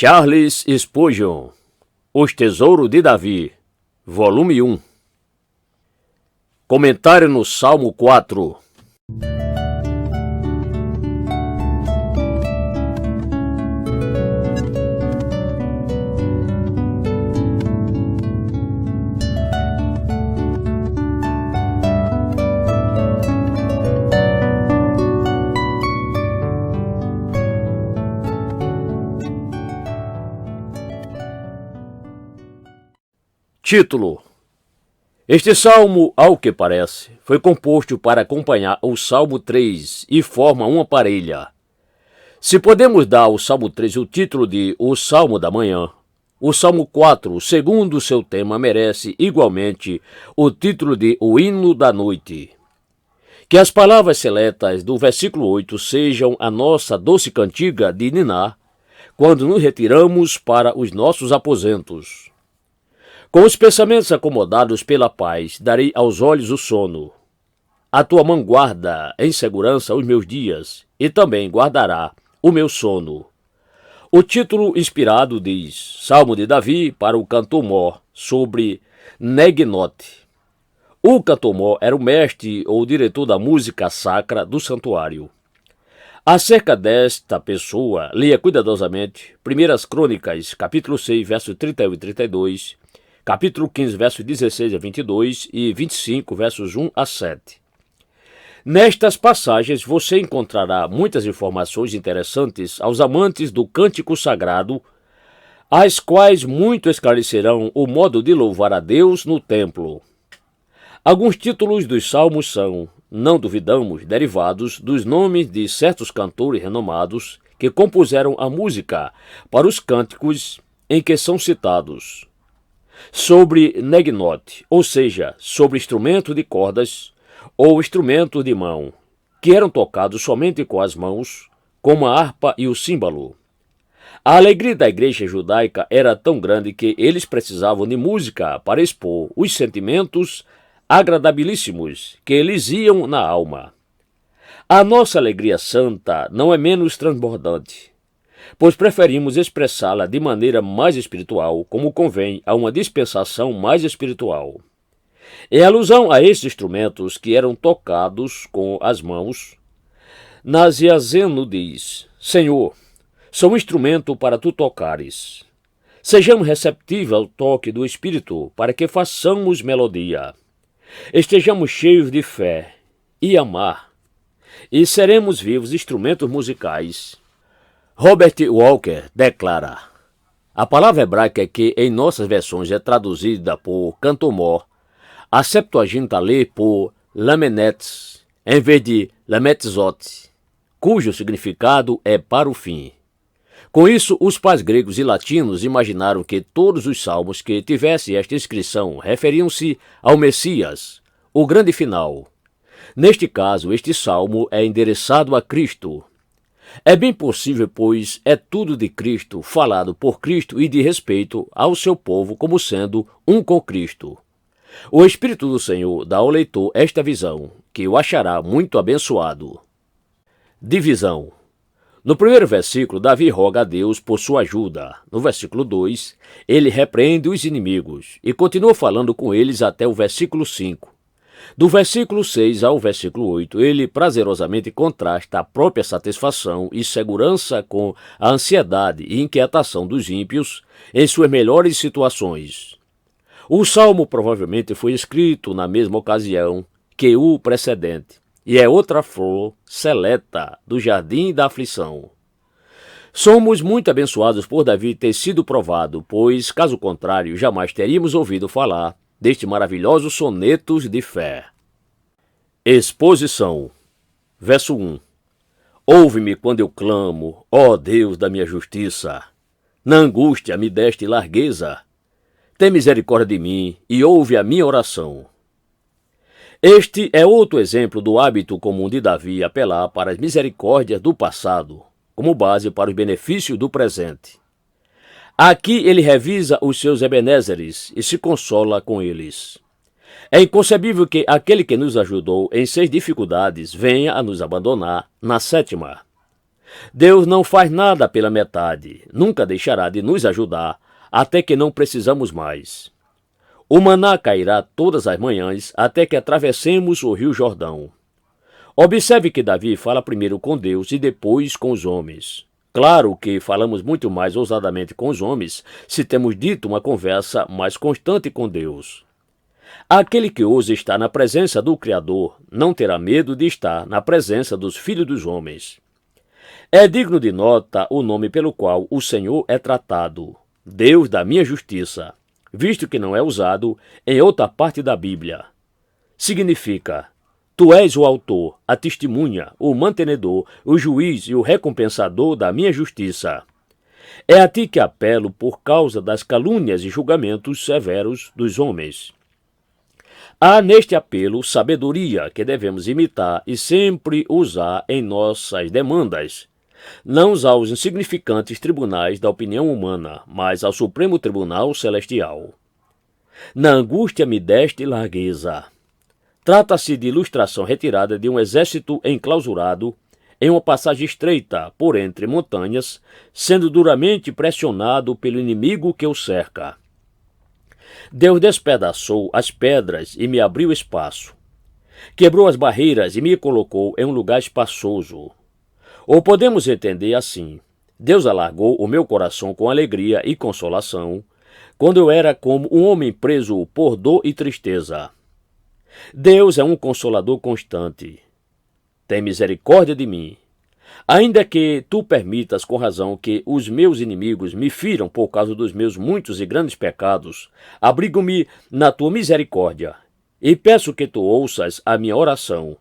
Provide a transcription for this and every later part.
Charles Spurgeon, Os Tesouros de Davi, volume 1. Comentário no Salmo 4. Título: Este salmo, ao que parece, foi composto para acompanhar o Salmo 3 e forma uma parelha. Se podemos dar ao Salmo 3 o título de O Salmo da Manhã, o Salmo 4, segundo seu tema, merece igualmente o título de O Hino da Noite. Que as palavras seletas do versículo 8 sejam a nossa doce cantiga de ninar quando nos retiramos para os nossos aposentos. Com os pensamentos acomodados pela paz, darei aos olhos o sono. A tua mão guarda em segurança os meus dias, e também guardará o meu sono. O título inspirado diz: Salmo de Davi para o cantor mor, sobre Neginote. O cantor mor era o mestre ou diretor da música sacra do santuário. Acerca desta pessoa, leia cuidadosamente 1 Crônicas, capítulo 6, versos 31 e 32, capítulo 15, versos 16 a 22 e 25, versos 1 a 7. Nestas passagens você encontrará muitas informações interessantes aos amantes do cântico sagrado, as quais muito esclarecerão o modo de louvar a Deus no templo. Alguns títulos dos salmos são, não duvidamos, derivados dos nomes de certos cantores renomados que compuseram a música para os cânticos em que são citados. Sobre negnote, ou seja, sobre instrumento de cordas ou instrumento de mão, que eram tocados somente com as mãos, como a harpa e o símbolo. A alegria da igreja judaica era tão grande que eles precisavam de música para expor os sentimentos agradabilíssimos que eles iam na alma. A nossa alegria santa não é menos transbordante, pois preferimos expressá-la de maneira mais espiritual, como convém a uma dispensação mais espiritual. Em alusão a esses instrumentos que eram tocados com as mãos, Nasiazeno diz: Senhor, sou um instrumento para tu tocares. Sejamos receptivos ao toque do Espírito para que façamos melodia. Estejamos cheios de fé e amar, e seremos vivos instrumentos musicais. Robert Walker declara: a palavra hebraica que em nossas versões é traduzida por cantor mor, a Septuaginta lê por lamenetes, em vez de lametzot, cujo significado é para o fim. Com isso, os pais gregos e latinos imaginaram que todos os salmos que tivessem esta inscrição referiam-se ao Messias, o grande final. Neste caso, este salmo é endereçado a Cristo. É bem possível, pois é tudo de Cristo, falado por Cristo e de respeito ao seu povo como sendo um com Cristo. O Espírito do Senhor dá ao leitor esta visão, que o achará muito abençoado. Divisão. No primeiro versículo, Davi roga a Deus por sua ajuda. No versículo 2, ele repreende os inimigos e continua falando com eles até o versículo 5. Do versículo 6 ao versículo 8, ele prazerosamente contrasta a própria satisfação e segurança com a ansiedade e inquietação dos ímpios em suas melhores situações. O salmo provavelmente foi escrito na mesma ocasião que o precedente, e é outra flor seleta do jardim da aflição. Somos muito abençoados por Davi ter sido provado, pois, caso contrário, jamais teríamos ouvido falar deste maravilhoso sonetos de fé. Exposição. Verso 1. Ouve-me quando eu clamo, ó Deus da minha justiça. Na angústia me deste largueza. Tem misericórdia de mim e ouve a minha oração. Este é outro exemplo do hábito comum de Davi apelar para as misericórdias do passado, como base para os benefícios do presente. Aqui ele revisa os seus Ebenezeres e se consola com eles. É inconcebível que aquele que nos ajudou em 6 dificuldades venha a nos abandonar na 7ª. Deus não faz nada pela metade, nunca deixará de nos ajudar, até que não precisamos mais. O maná cairá todas as manhãs, até que atravessemos o rio Jordão. Observe que Davi fala primeiro com Deus e depois com os homens. Claro que falamos muito mais ousadamente com os homens se temos dito uma conversa mais constante com Deus. Aquele que ousa estar na presença do Criador não terá medo de estar na presença dos filhos dos homens. É digno de nota o nome pelo qual o Senhor é tratado, Deus da minha justiça, visto que não é usado em outra parte da Bíblia. Significa: Tu és o autor, a testemunha, o mantenedor, o juiz e o recompensador da minha justiça. É a ti que apelo por causa das calúnias e julgamentos severos dos homens. Há neste apelo sabedoria que devemos imitar e sempre usar em nossas demandas, não aos insignificantes tribunais da opinião humana, mas ao Supremo Tribunal Celestial. Na angústia me deste largueza. Trata-se de ilustração retirada de um exército enclausurado em uma passagem estreita por entre montanhas, sendo duramente pressionado pelo inimigo que o cerca. Deus despedaçou as pedras e me abriu espaço. Quebrou as barreiras e me colocou em um lugar espaçoso. Ou podemos entender assim: Deus alargou o meu coração com alegria e consolação, quando eu era como um homem preso por dor e tristeza. Deus é um consolador constante. Tem misericórdia de mim. Ainda que tu permitas com razão que os meus inimigos me firam por causa dos meus muitos e grandes pecados, abrigo-me na tua misericórdia e peço que tu ouças a minha oração,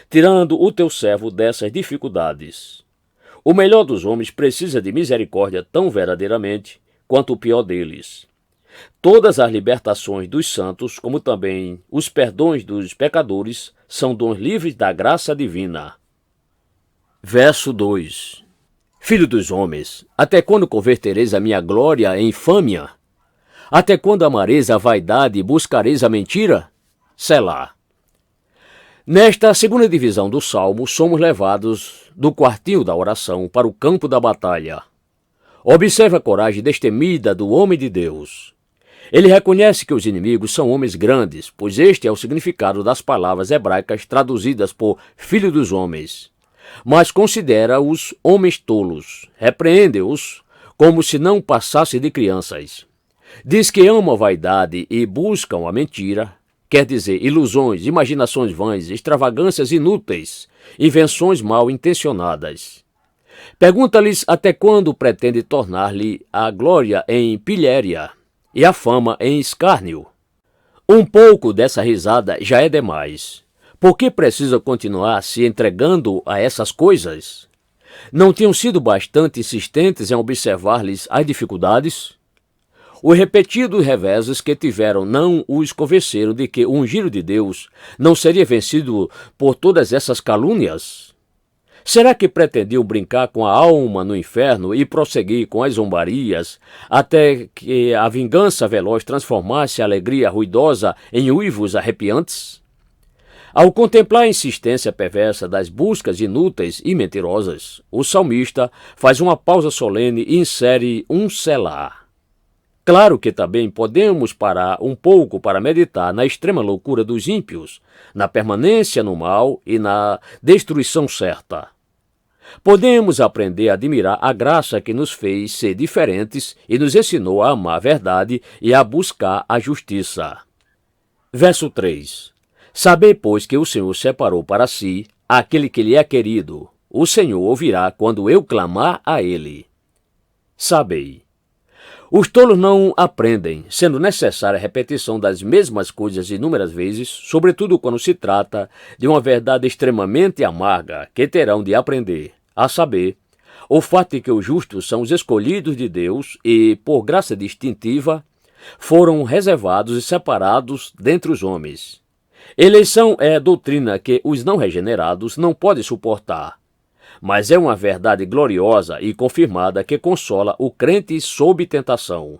tirando o teu servo dessas dificuldades. O melhor dos homens precisa de misericórdia tão verdadeiramente quanto o pior deles. Todas as libertações dos santos, como também os perdões dos pecadores, são dons livres da graça divina. Verso 2: Filho dos homens, até quando convertereis a minha glória em infâmia? Até quando amareis a vaidade e buscareis a mentira? Selá. Nesta segunda divisão do Salmo, somos levados do quartinho da oração para o campo da batalha. Observe a coragem destemida do homem de Deus. Ele reconhece que os inimigos são homens grandes, pois este é o significado das palavras hebraicas traduzidas por filho dos homens. Mas considera-os homens tolos, repreende-os como se não passassem de crianças. Diz que amam a vaidade e buscam a mentira, quer dizer, ilusões, imaginações vãs, extravagâncias inúteis, invenções mal intencionadas. Pergunta-lhes até quando pretende tornar-lhe a glória em pilhéria e a fama em escárnio. Um pouco dessa risada já é demais. Por que precisa continuar se entregando a essas coisas? Não tinham sido bastante insistentes em observar-lhes as dificuldades? Os repetidos reveses que tiveram não os convenceram de que o ungido de Deus não seria vencido por todas essas calúnias? Será que pretendiam brincar com a alma no inferno e prosseguir com as zombarias até que a vingança veloz transformasse a alegria ruidosa em uivos arrepiantes? Ao contemplar a insistência perversa das buscas inúteis e mentirosas, o salmista faz uma pausa solene e insere um selá. Claro que também podemos parar um pouco para meditar na extrema loucura dos ímpios, na permanência no mal e na destruição certa. Podemos aprender a admirar a graça que nos fez ser diferentes e nos ensinou a amar a verdade e a buscar a justiça. Verso 3: Sabei, pois, que o Senhor separou para si aquele que lhe é querido. O Senhor ouvirá quando eu clamar a ele. Sabei. Os tolos não aprendem, sendo necessária a repetição das mesmas coisas inúmeras vezes, sobretudo quando se trata de uma verdade extremamente amarga que terão de aprender, a saber, o fato de que os justos são os escolhidos de Deus e, por graça distintiva, foram reservados e separados dentre os homens. Eleição é doutrina que os não regenerados não podem suportar, mas é uma verdade gloriosa e confirmada que consola o crente sob tentação.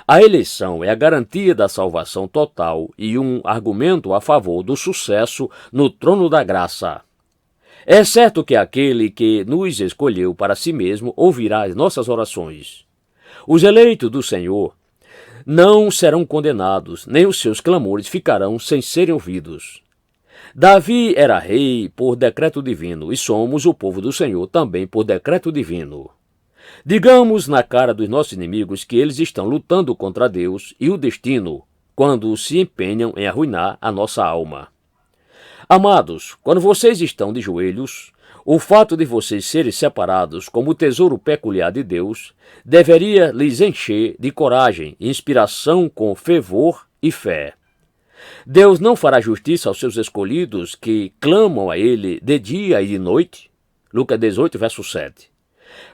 A eleição é a garantia da salvação total e um argumento a favor do sucesso no trono da graça. É certo que aquele que nos escolheu para si mesmo ouvirá as nossas orações. Os eleitos do Senhor não serão condenados, nem os seus clamores ficarão sem serem ouvidos. Davi era rei por decreto divino, e somos o povo do Senhor também por decreto divino. Digamos na cara dos nossos inimigos que eles estão lutando contra Deus e o destino, quando se empenham em arruinar a nossa alma. Amados, quando vocês estão de joelhos, o fato de vocês serem separados como tesouro peculiar de Deus deveria lhes encher de coragem e inspiração com fervor e fé. Deus não fará justiça aos seus escolhidos que clamam a Ele de dia e de noite? Lucas 18, verso 7.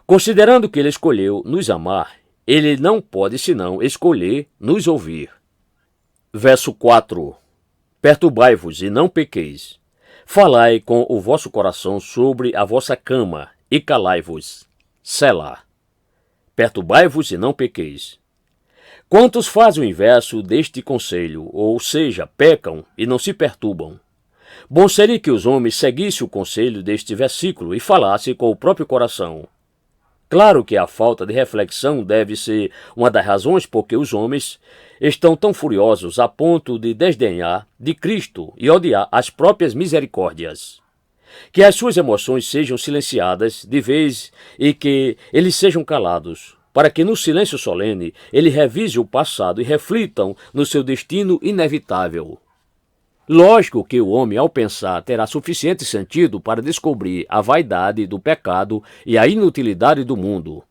Considerando que Ele escolheu nos amar, Ele não pode senão escolher nos ouvir. Verso 4. Perturbai-vos e não pequeis. Falai com o vosso coração sobre a vossa cama e calai-vos. Selá. Perturbai-vos e não pequeis. Quantos fazem o inverso deste conselho, ou seja, pecam e não se perturbam? Bom seria que os homens seguissem o conselho deste versículo e falassem com o próprio coração. Claro que a falta de reflexão deve ser uma das razões por que os homens estão tão furiosos a ponto de desdenhar de Cristo e odiar as próprias misericórdias. Que as suas emoções sejam silenciadas de vez e que eles sejam calados, para que no silêncio solene ele revise o passado e reflitam no seu destino inevitável. Lógico que o homem, ao pensar, terá suficiente sentido para descobrir a vaidade do pecado e a inutilidade do mundo.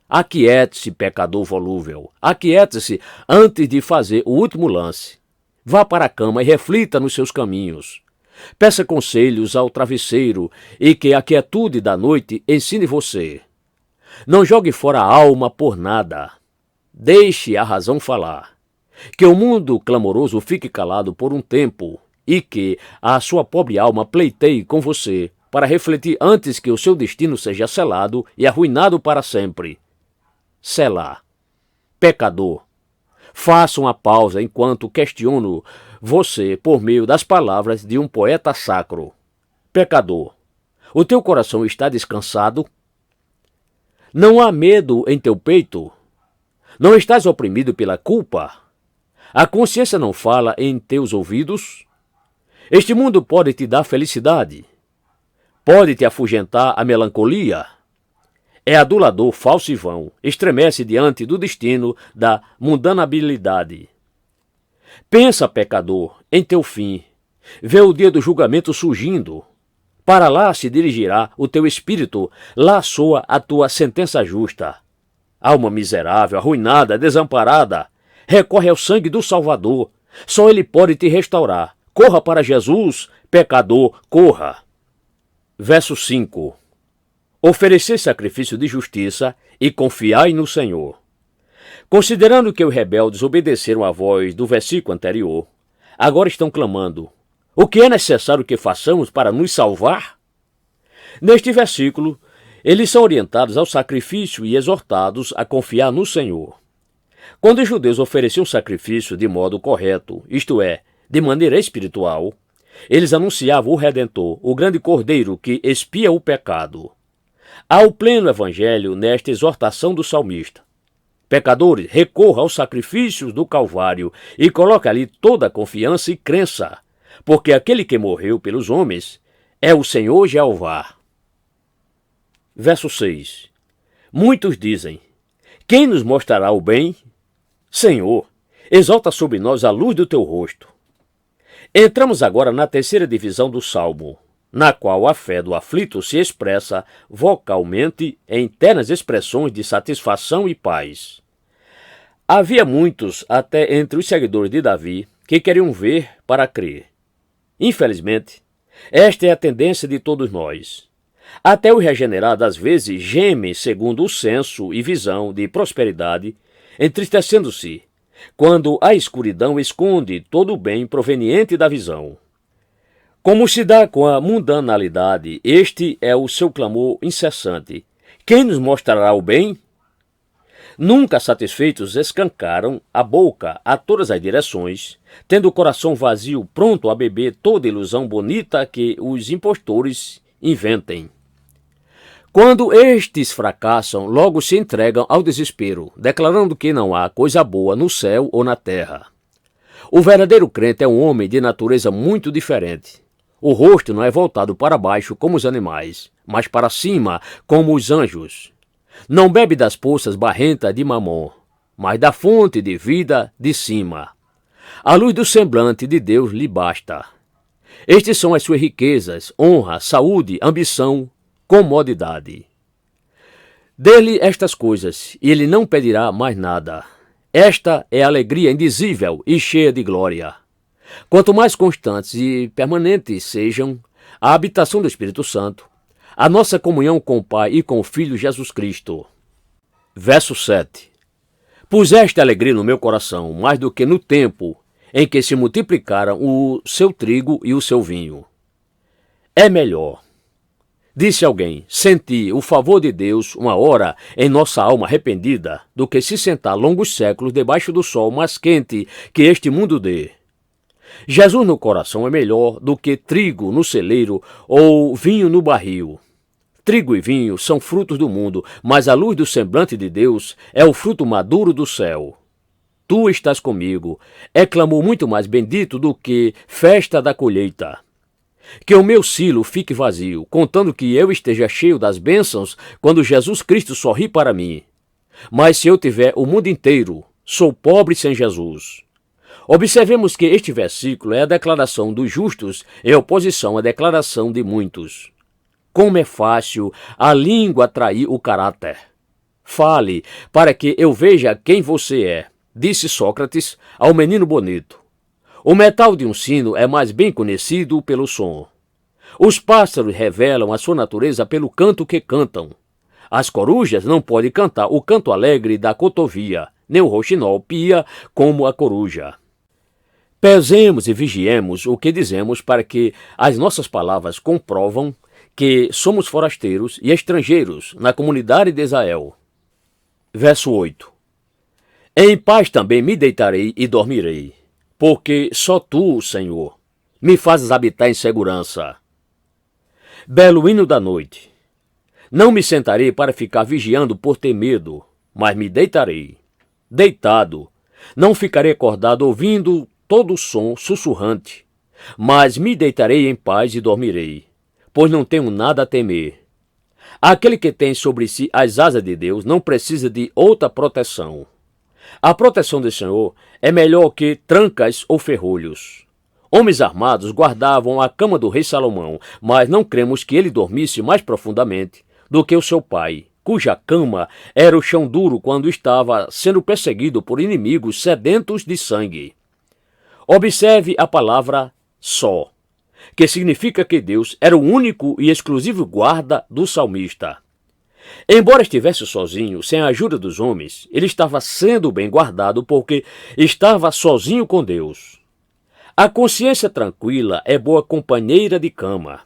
Aquiete-se, pecador volúvel. Aquiete-se antes de fazer o último lance. Vá para a cama e reflita nos seus caminhos. Peça conselhos ao travesseiro e que a quietude da noite ensine você. Não jogue fora a alma por nada. Deixe a razão falar. Que o mundo clamoroso fique calado por um tempo e que a sua pobre alma pleiteie com você para refletir antes que o seu destino seja selado e arruinado para sempre. Selá. Pecador, faça uma pausa enquanto questiono você por meio das palavras de um poeta sacro. Pecador, o teu coração está descansado? Não há medo em teu peito? Não estás oprimido pela culpa? A consciência não fala em teus ouvidos? Este mundo pode te dar felicidade? Pode te afugentar a melancolia? É adulador, falso e vão, estremece diante do destino da mundanabilidade. Pensa, pecador, em teu fim. Vê o dia do julgamento surgindo. Para lá se dirigirá o teu espírito, lá soa a tua sentença justa. Alma miserável, arruinada, desamparada, recorre ao sangue do Salvador. Só Ele pode te restaurar. Corra para Jesus, pecador, corra. Verso 5. Oferecei sacrifício de justiça e confiai no Senhor. Considerando que os rebeldes obedeceram à voz do versículo anterior, agora estão clamando: o que é necessário que façamos para nos salvar? Neste versículo, eles são orientados ao sacrifício e exortados a confiar no Senhor. Quando os judeus ofereciam sacrifício de modo correto, isto é, de maneira espiritual, eles anunciavam o Redentor, o grande Cordeiro que expia o pecado. Há o pleno evangelho nesta exortação do salmista. Pecadores, recorra aos sacrifícios do Calvário e coloque ali toda a confiança e crença, porque aquele que morreu pelos homens é o Senhor Jeová. Verso 6. Muitos dizem: quem nos mostrará o bem? Senhor, exalta sobre nós a luz do teu rosto. Entramos agora na terceira divisão do Salmo, na qual a fé do aflito se expressa vocalmente em ternas expressões de satisfação e paz. Havia muitos, até entre os seguidores de Davi, que queriam ver para crer. Infelizmente, esta é a tendência de todos nós. Até os regenerados às vezes gemem segundo o senso e visão de prosperidade, entristecendo-se quando a escuridão esconde todo o bem proveniente da visão. Como se dá com a mundanalidade, este é o seu clamor incessante: quem nos mostrará o bem? Nunca satisfeitos, escancaram a boca a todas as direções, tendo o coração vazio, pronto a beber toda ilusão bonita que os impostores inventem. Quando estes fracassam, logo se entregam ao desespero, declarando que não há coisa boa no céu ou na terra. O verdadeiro crente é um homem de natureza muito diferente. O rosto não é voltado para baixo como os animais, mas para cima como os anjos. Não bebe das poças barrentas de Mamon, mas da fonte de vida de cima. A luz do semblante de Deus lhe basta. Estes são as suas riquezas, honra, saúde, ambição, comodidade. Dê-lhe estas coisas, e ele não pedirá mais nada. Esta é a alegria indizível e cheia de glória. Quanto mais constantes e permanentes sejam a habitação do Espírito Santo, a nossa comunhão com o Pai e com o Filho Jesus Cristo. Verso 7. Puseste alegria no meu coração, mais do que no tempo em que se multiplicaram o seu trigo e o seu vinho. É melhor, disse alguém, sentir o favor de Deus uma hora em nossa alma arrependida, do que se sentar longos séculos debaixo do sol mais quente que este mundo dê. Jesus no coração é melhor do que trigo no celeiro ou vinho no barril. Trigo e vinho são frutos do mundo, mas a luz do semblante de Deus é o fruto maduro do céu. Tu estás comigo, é clamor muito mais bendito do que festa da colheita. Que o meu silo fique vazio, contando que eu esteja cheio das bênçãos quando Jesus Cristo sorri para mim. Mas se eu tiver o mundo inteiro, sou pobre sem Jesus. Observemos que este versículo é a declaração dos justos em oposição à declaração de muitos. Como é fácil a língua atrair o caráter. Fale, para que eu veja quem você é, disse Sócrates ao menino bonito. O metal de um sino é mais bem conhecido pelo som. Os pássaros revelam a sua natureza pelo canto que cantam. As corujas não podem cantar o canto alegre da cotovia, nem o rouxinol pia como a coruja. Pesemos e vigiemos o que dizemos para que as nossas palavras comprovam que somos forasteiros e estrangeiros na comunidade de Israel. Verso 8. Em paz também me deitarei e dormirei, porque só tu, Senhor, me fazes habitar em segurança. Belo hino da noite. Não me sentarei para ficar vigiando por ter medo, mas me deitarei. Deitado, não ficarei acordado ouvindo todo o som sussurrante, mas me deitarei em paz e dormirei, pois não tenho nada a temer. Aquele que tem sobre si as asas de Deus não precisa de outra proteção. A proteção do Senhor é melhor que trancas ou ferrolhos. Homens armados guardavam a cama do rei Salomão, mas não cremos que ele dormisse mais profundamente do que o seu pai, cuja cama era o chão duro quando estava sendo perseguido por inimigos sedentos de sangue. Observe a palavra só, que significa que Deus era o único e exclusivo guarda do salmista. Embora estivesse sozinho, sem a ajuda dos homens, ele estava sendo bem guardado porque estava sozinho com Deus. A consciência tranquila é boa companheira de cama.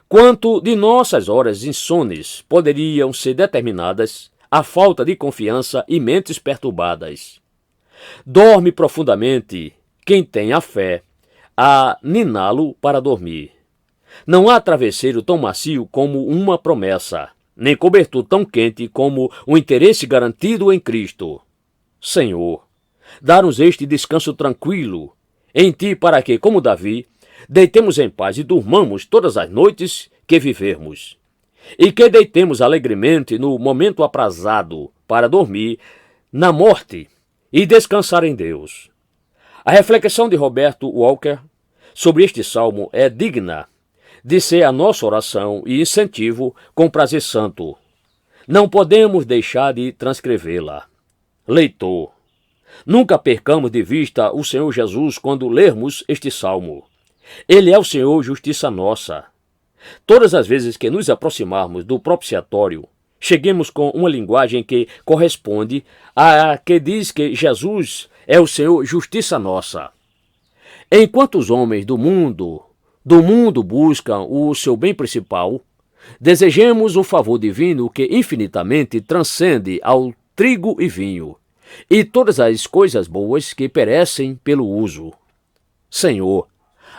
Quanto de nossas horas insones poderiam ser determinadas à falta de confiança e mentes perturbadas. Dorme profundamente quem tem a fé a niná-lo para dormir. Não há travesseiro tão macio como uma promessa, nem cobertor tão quente como o interesse garantido em Cristo. Senhor, dá-nos este descanso tranquilo em Ti para que, como Davi, deitemos em paz e durmamos todas as noites que vivermos. E que deitemos alegremente no momento aprazado para dormir na morte e descansar em Deus. A reflexão de Roberto Walker sobre este salmo é digna de ser a nossa oração e incentivo com prazer santo. Não podemos deixar de transcrevê-la. Leitor, nunca percamos de vista o Senhor Jesus quando lermos este salmo. Ele é o Senhor justiça nossa. Todas as vezes que nos aproximarmos do propiciatório, cheguemos com uma linguagem que corresponde à que diz que Jesus é o Senhor justiça nossa. Enquanto os homens do mundo buscam o seu bem principal, desejemos o favor divino que infinitamente transcende ao trigo e vinho, e todas as coisas boas que perecem pelo uso. Senhor,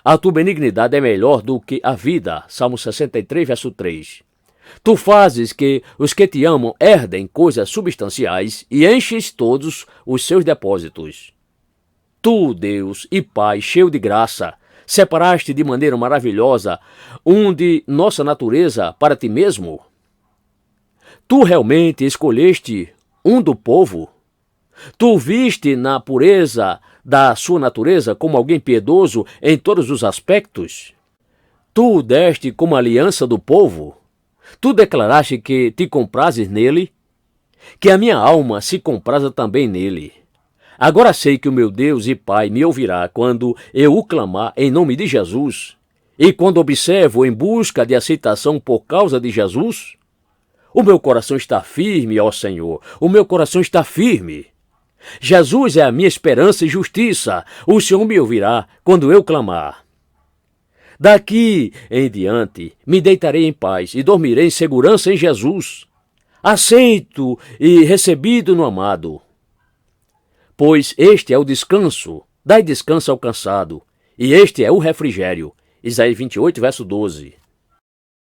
A tua benignidade é melhor do que a vida. Salmo 63, verso 3. Tu fazes que os que te amam herdem coisas substanciais e enches todos os seus depósitos. Tu, Deus e Pai, cheio de graça, separaste de maneira maravilhosa um de nossa natureza para ti mesmo. Tu realmente escolheste um do povo. Tu viste na pureza da sua natureza como alguém piedoso em todos os aspectos. Tu o deste como aliança do povo. Tu declaraste que te comprases nele, que a minha alma se compraza também nele. Agora sei que o meu Deus e Pai me ouvirá quando eu o clamar em nome de Jesus, e quando observo em busca de aceitação por causa de Jesus. O meu coração está firme, ó Senhor, o meu coração está firme. Jesus é a minha esperança e justiça. O Senhor me ouvirá quando eu clamar. Daqui em diante me deitarei em paz e dormirei em segurança em Jesus, aceito e recebido no amado. Pois este é o descanso, dai descanso ao cansado, e este é o refrigério. Isaías 28, verso 12.